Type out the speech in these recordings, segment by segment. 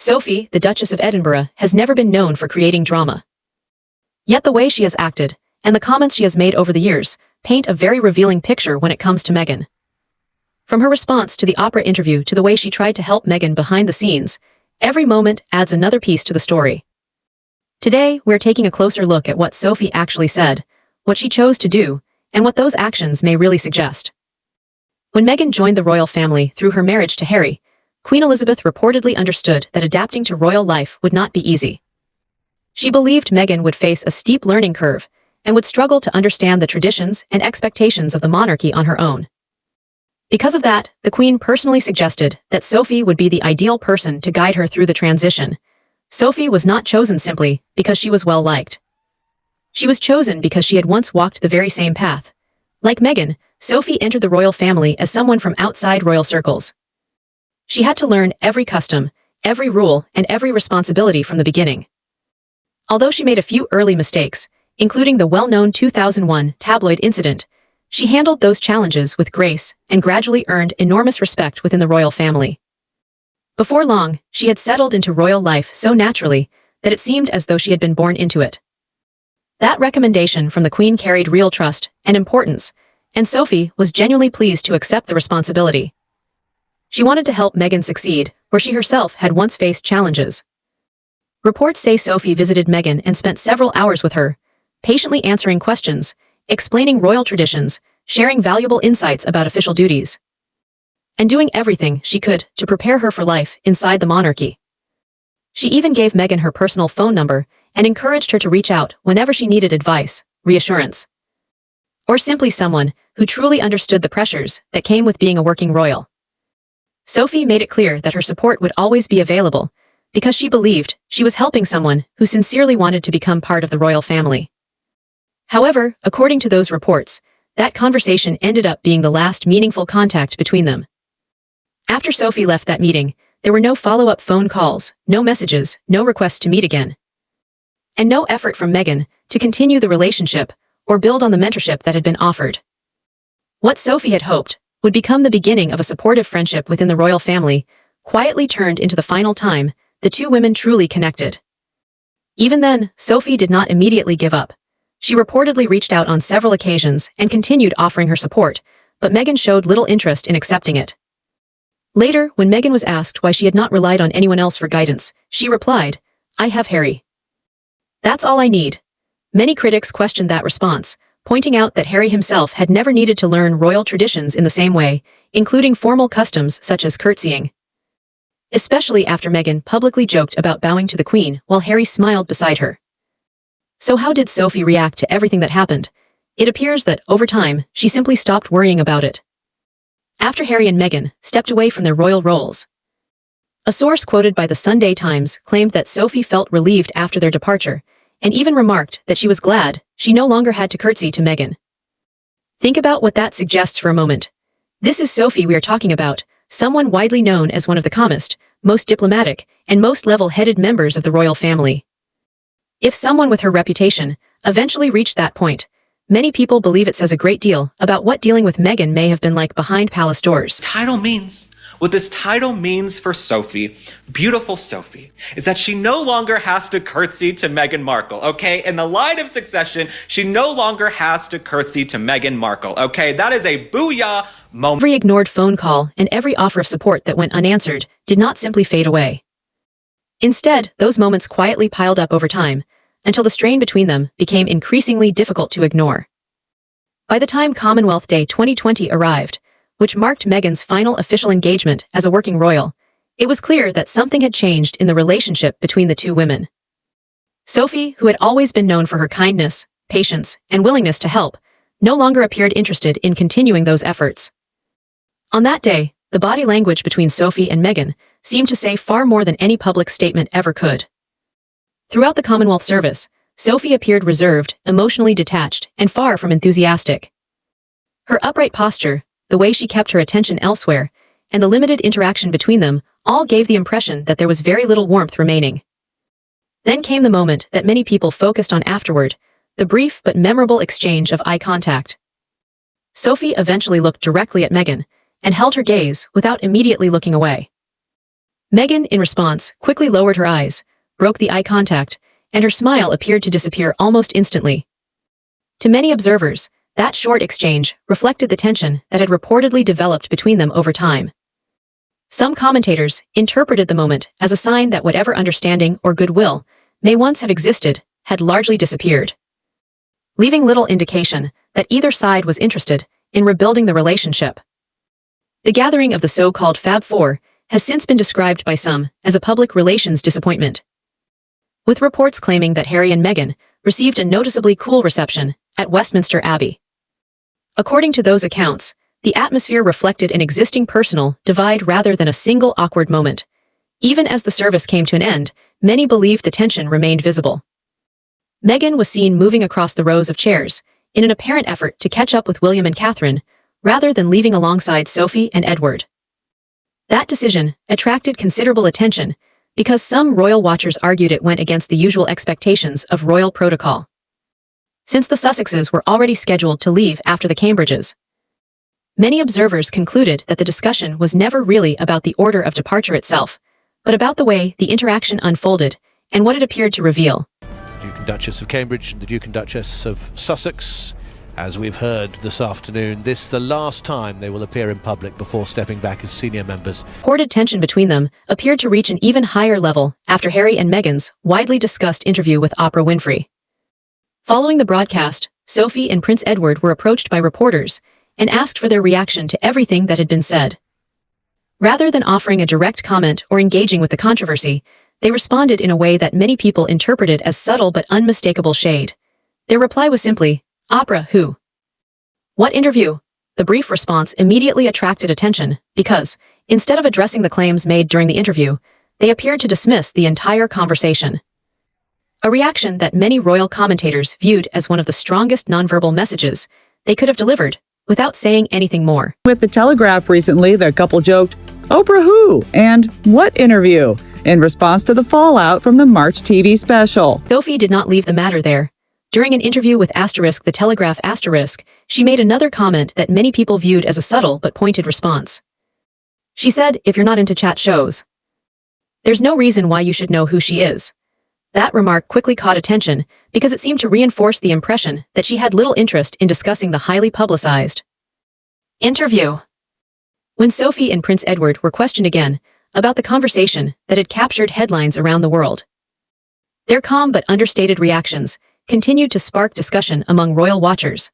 Sophie, the Duchess of Edinburgh, has never been known for creating drama. Yet the way she has acted, and the comments she has made over the years, paint a very revealing picture when it comes to Meghan. From her response to the Oprah interview to the way she tried to help Meghan behind the scenes, every moment adds another piece to the story. Today, we're taking a closer look at what Sophie actually said, what she chose to do, and what those actions may really suggest. When Meghan joined the royal family through her marriage to Harry, Queen Elizabeth reportedly understood that adapting to royal life would not be easy. She believed Meghan would face a steep learning curve and would struggle to understand the traditions and expectations of the monarchy on her own. Because of that, the Queen personally suggested that Sophie would be the ideal person to guide her through the transition. Sophie was not chosen simply because she was well-liked. She was chosen because she had once walked the very same path. Like Meghan, Sophie entered the royal family as someone from outside royal circles. She had to learn every custom, every rule, and every responsibility from the beginning. Although she made a few early mistakes, including the well-known 2001 tabloid incident, she handled those challenges with grace and gradually earned enormous respect within the royal family. Before long, she had settled into royal life so naturally that it seemed as though she had been born into it. That recommendation from the Queen carried real trust and importance, and Sophie was genuinely pleased to accept the responsibility. She wanted to help Meghan succeed where she herself had once faced challenges. Reports say Sophie visited Meghan and spent several hours with her, patiently answering questions, explaining royal traditions, sharing valuable insights about official duties, and doing everything she could to prepare her for life inside the monarchy. She even gave Meghan her personal phone number and encouraged her to reach out whenever she needed advice, reassurance, or simply someone who truly understood the pressures that came with being a working royal. Sophie made it clear that her support would always be available because she believed she was helping someone who sincerely wanted to become part of the royal family. However, according to those reports, that conversation ended up being the last meaningful contact between them. After Sophie left that meeting, there were no follow-up phone calls, no messages, no requests to meet again, and no effort from Meghan to continue the relationship or build on the mentorship that had been offered. What Sophie had hoped would become the beginning of a supportive friendship within the royal family quietly turned into the final time the two women truly connected. Even then, Sophie did not immediately give up. She reportedly reached out on several occasions and continued offering her support, but Meghan showed little interest in accepting it. Later, when Meghan was asked why she had not relied on anyone else for guidance, she replied, "I have Harry. That's all I need." Many critics questioned that response, pointing out that Harry himself had never needed to learn royal traditions in the same way, including formal customs such as curtsying. Especially after Meghan publicly joked about bowing to the Queen while Harry smiled beside her. So how did Sophie react to everything that happened? It appears that, over time, she simply stopped worrying about it. After Harry and Meghan stepped away from their royal roles, a source quoted by the Sunday Times claimed that Sophie felt relieved after their departure, and even remarked that she was glad she no longer had to curtsy to Meghan. Think about what that suggests for a moment. This is Sophie we are talking about, someone widely known as one of the calmest, most diplomatic, and most level-headed members of the royal family. If someone with her reputation eventually reached that point, many people believe it says a great deal about what dealing with Meghan may have been like behind palace doors. What this title means for Sophie, beautiful Sophie, is that she no longer has to curtsy to Meghan Markle, okay? In the line of succession, she no longer has to curtsy to Meghan Markle, okay? That is a booyah moment. Every ignored phone call and every offer of support that went unanswered did not simply fade away. Instead, those moments quietly piled up over time, until the strain between them became increasingly difficult to ignore. By the time Commonwealth Day 2020 arrived, which marked Meghan's final official engagement as a working royal, it was clear that something had changed in the relationship between the two women. Sophie, who had always been known for her kindness, patience, and willingness to help, no longer appeared interested in continuing those efforts. On that day, the body language between Sophie and Meghan seemed to say far more than any public statement ever could. Throughout the Commonwealth service, Sophie appeared reserved, emotionally detached, and far from enthusiastic. Her upright posture, the way she kept her attention elsewhere, and the limited interaction between them all gave the impression that there was very little warmth remaining. Then came the moment that many people focused on afterward, the brief but memorable exchange of eye contact. Sophie eventually looked directly at Meghan and held her gaze without immediately looking away. Meghan, in response, quickly lowered her eyes, broke the eye contact, and her smile appeared to disappear almost instantly. To many observers, that short exchange reflected the tension that had reportedly developed between them over time. Some commentators interpreted the moment as a sign that whatever understanding or goodwill may once have existed had largely disappeared, leaving little indication that either side was interested in rebuilding the relationship. The gathering of the so-called Fab Four has since been described by some as a public relations disappointment, with reports claiming that Harry and Meghan received a noticeably cool reception at Westminster Abbey. According to those accounts, the atmosphere reflected an existing personal divide rather than a single awkward moment. Even as the service came to an end, many believed the tension remained visible. Meghan was seen moving across the rows of chairs in an apparent effort to catch up with William and Catherine, rather than leaving alongside Sophie and Edward. That decision attracted considerable attention because some royal watchers argued it went against the usual expectations of royal protocol, since the Sussexes were already scheduled to leave after the Cambridges. Many observers concluded that the discussion was never really about the order of departure itself, but about the way the interaction unfolded and what it appeared to reveal. Duke and Duchess of Cambridge and the Duke and Duchess of Sussex, as we've heard this afternoon, this the last time they will appear in public before stepping back as senior members. Reported tension between them appeared to reach an even higher level after Harry and Meghan's widely discussed interview with Oprah Winfrey. Following the broadcast, Sophie and Prince Edward were approached by reporters and asked for their reaction to everything that had been said. Rather than offering a direct comment or engaging with the controversy, they responded in a way that many people interpreted as subtle but unmistakable shade. Their reply was simply, "Oprah who? What interview?" The brief response immediately attracted attention because, instead of addressing the claims made during the interview, they appeared to dismiss the entire conversation. A reaction that many royal commentators viewed as one of the strongest nonverbal messages they could have delivered without saying anything more. With the Telegraph recently, the couple joked, "Oprah who?" and "What interview?" in response to the fallout from the March TV special. Sophie did not leave the matter there. During an interview with The Telegraph she made another comment that many people viewed as a subtle but pointed response. She said, "If you're not into chat shows, there's no reason why you should know who she is." That remark quickly caught attention because it seemed to reinforce the impression that she had little interest in discussing the highly publicized interview. When Sophie and Prince Edward were questioned again about the conversation that had captured headlines around the world, their calm but understated reactions continued to spark discussion among royal watchers,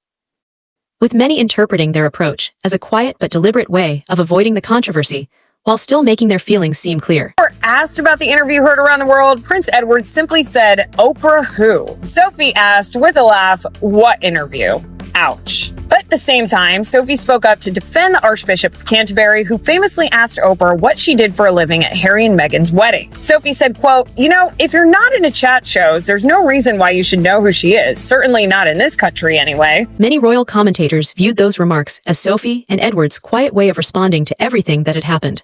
with many interpreting their approach as a quiet but deliberate way of avoiding the controversy while still making their feelings seem clear. Asked about the interview heard around the world, Prince Edward simply said, "Oprah who?" Sophie asked with a laugh, "What interview?" Ouch. But at the same time, Sophie spoke up to defend the Archbishop of Canterbury, who famously asked Oprah what she did for a living at Harry and Meghan's wedding. Sophie said, quote, if you're not into chat shows, there's no reason why you should know who she is. Certainly not in this country anyway. Many royal commentators viewed those remarks as Sophie and Edward's quiet way of responding to everything that had happened.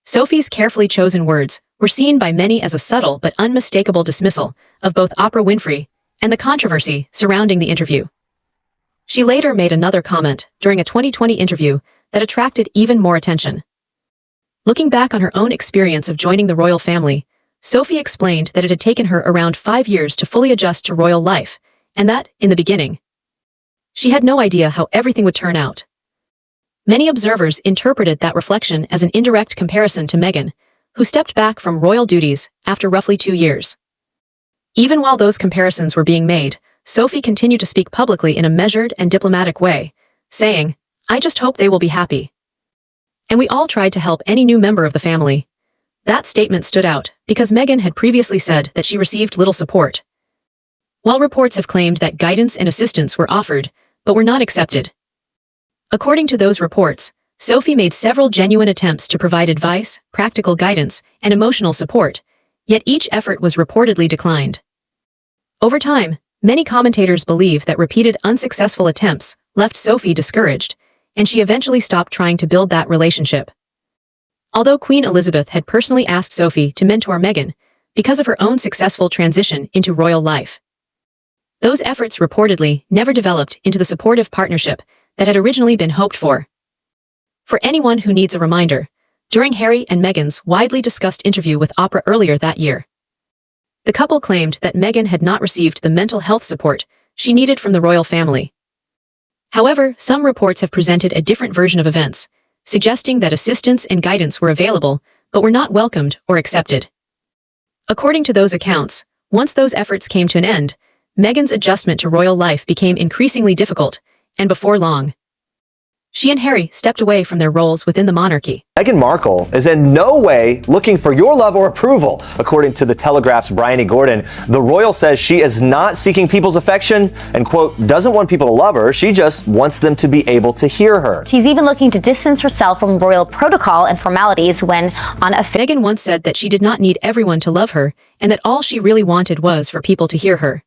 Sophie's carefully chosen words were seen by many as a subtle but unmistakable dismissal of both Oprah Winfrey and the controversy surrounding the interview. She later made another comment during a 2020 interview that attracted even more attention. Looking back on her own experience of joining the royal family, Sophie explained that it had taken her around 5 years to fully adjust to royal life, and that, in the beginning, she had no idea how everything would turn out. Many observers interpreted that reflection as an indirect comparison to Meghan, who stepped back from royal duties after roughly 2 years. Even while those comparisons were being made, Sophie continued to speak publicly in a measured and diplomatic way, saying, "I just hope they will be happy. And we all tried to help any new member of the family." That statement stood out because Meghan had previously said that she received little support, while reports have claimed that guidance and assistance were offered, but were not accepted. According to those reports, Sophie made several genuine attempts to provide advice, practical guidance, and emotional support, yet each effort was reportedly declined. Over time, many commentators believe that repeated unsuccessful attempts left Sophie discouraged, and she eventually stopped trying to build that relationship. Although Queen Elizabeth had personally asked Sophie to mentor Meghan because of her own successful transition into royal life, those efforts reportedly never developed into the supportive partnership that had originally been hoped for. For anyone who needs a reminder, during Harry and Meghan's widely discussed interview with Oprah earlier that year. The couple claimed that Meghan had not received the mental health support she needed from the royal family. However, some reports have presented a different version of events, suggesting that assistance and guidance were available, but were not welcomed or accepted. According to those accounts, once those efforts came to an end, Meghan's adjustment to royal life became increasingly difficult, and before long, she and Harry stepped away from their roles within the monarchy. Meghan Markle is in no way looking for your love or approval. According to The Telegraph's Bryony Gordon, the royal says she is not seeking people's affection and, quote, doesn't want people to love her. She just wants them to be able to hear her. She's even looking to distance herself from royal protocol and formalities when on a... Meghan once said that she did not need everyone to love her and that all she really wanted was for people to hear her.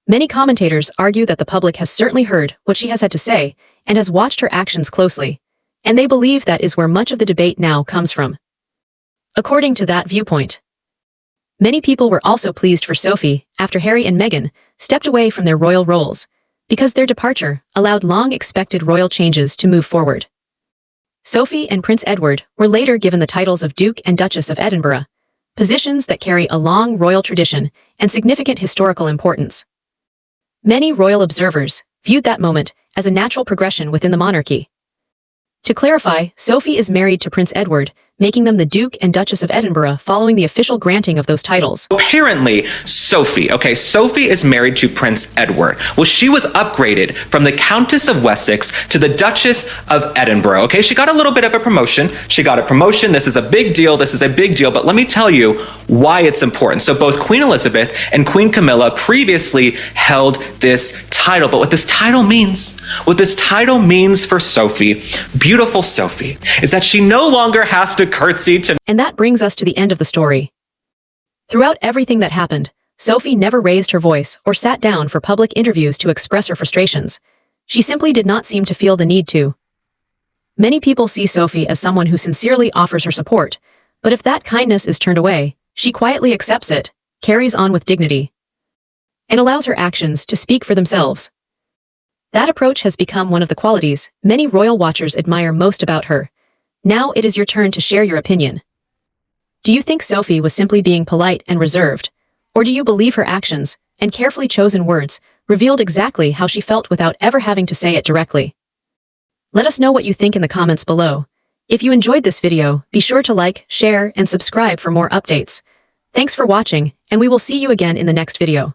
Many commentators argue that the public has certainly heard what she has had to say and has watched her actions closely, and they believe that is where much of the debate now comes from. According to that viewpoint, many people were also pleased for Sophie after Harry and Meghan stepped away from their royal roles, because their departure allowed long-expected royal changes to move forward. Sophie and Prince Edward were later given the titles of Duke and Duchess of Edinburgh, positions that carry a long royal tradition and significant historical importance. Many royal observers viewed that moment as a natural progression within the monarchy. To clarify, Sophie is married to Prince Edward, making them the Duke and Duchess of Edinburgh following the official granting of those titles. Apparently, Sophie is married to Prince Edward. Well, she was upgraded from the Countess of Wessex to the Duchess of Edinburgh, okay? She got a little bit of a promotion. This is a big deal. But let me tell you why it's important. So both Queen Elizabeth and Queen Camilla previously held this title. But what this title means for Sophie, beautiful Sophie, is that she no longer has to curtsy to... And that brings us to the end of the story. Throughout everything that happened, Sophie never raised her voice or sat down for public interviews to express her frustrations. She simply did not seem to feel the need to. Many people see Sophie as someone who sincerely offers her support, but if that kindness is turned away, she quietly accepts it, carries on with dignity, and allows her actions to speak for themselves. That approach has become one of the qualities many royal watchers admire most about her. Now it is your turn to share your opinion. Do you think Sophie was simply being polite and reserved, or do you believe her actions and carefully chosen words revealed exactly how she felt without ever having to say it directly? Let us know what you think in the comments below. If you enjoyed this video, be sure to like, share, and subscribe for more updates. Thanks for watching, and we will see you again in the next video.